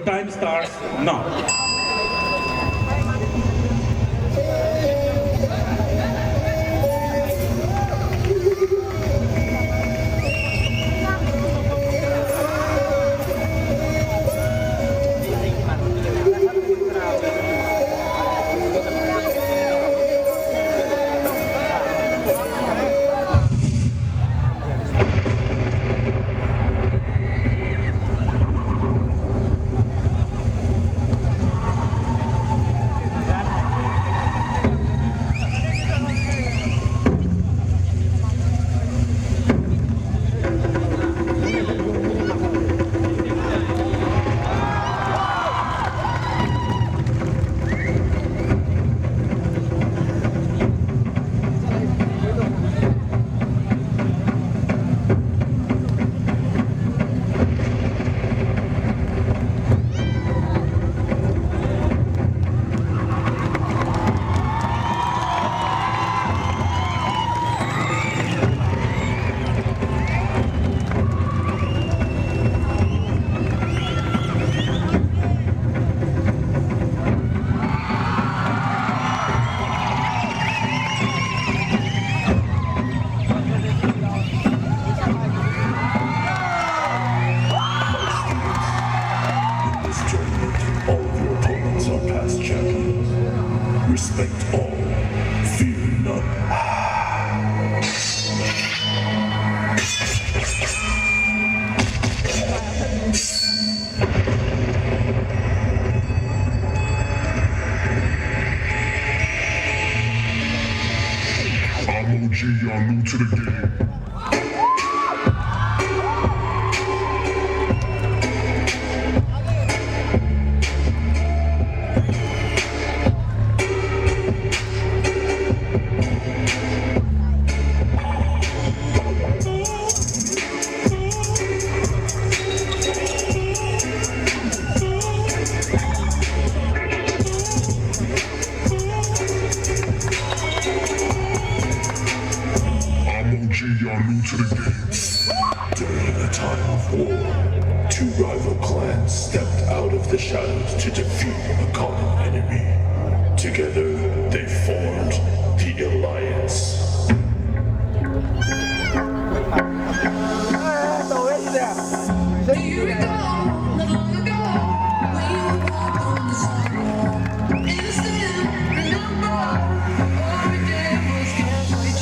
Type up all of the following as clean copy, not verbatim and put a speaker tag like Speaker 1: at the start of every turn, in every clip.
Speaker 1: time starts now. Respect all, fear none. I'm OG, y'all new to the game. Y'all new to the game. During a time of war, two rival clans stepped out of the shadows to defeat a common enemy. Together, they formed the Alliance.
Speaker 2: Here we go, not long ago, when you walked on the sidewalk. Innocent, remember, every day was casually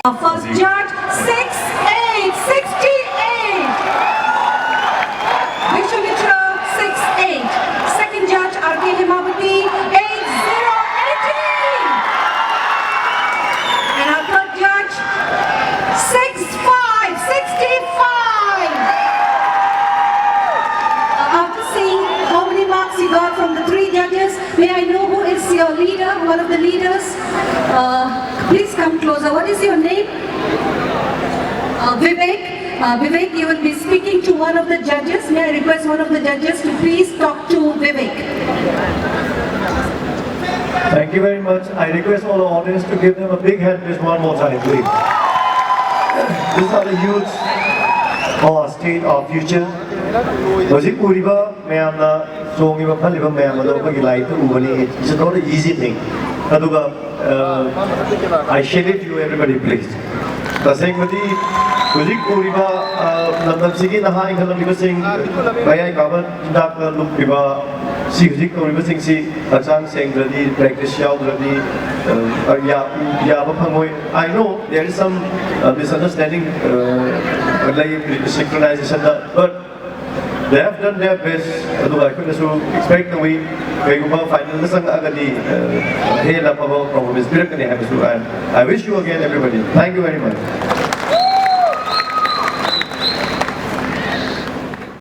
Speaker 3: First judge, 6'8", 68. Vishwamitra, 6'8". Second judge, R.K. Himavati, 8018. And our third judge, 6'5", 65. After seeing how many marks you got from the three judges, may I know who is your leader, one of the leaders? Please come closer. What is your name? Vivek. Vivek, you will be speaking to one of the judges. May I request one of the judges to please talk to Vivek?
Speaker 4: Thank you very much. I request all the audience to give them a big hand just one more time, please. These are the youths of our state, our future. Hojik uriba mayamna songiba phaliba mayam ado pagi light ubani. It's not an easy thing. Aduga I share it to you everybody, please. Tasengmati hojik uriba lamdam sigi naha ingalam sing bayai kaban dak lukriba si hojik uriba sing si achang seng ready practice yaw ready ya bapangoi. I know there is some misunderstanding like synchronization, but they have done their best. I couldn't expect that we go final agadi hey la problem is and I wish you again everybody. Thank you very much.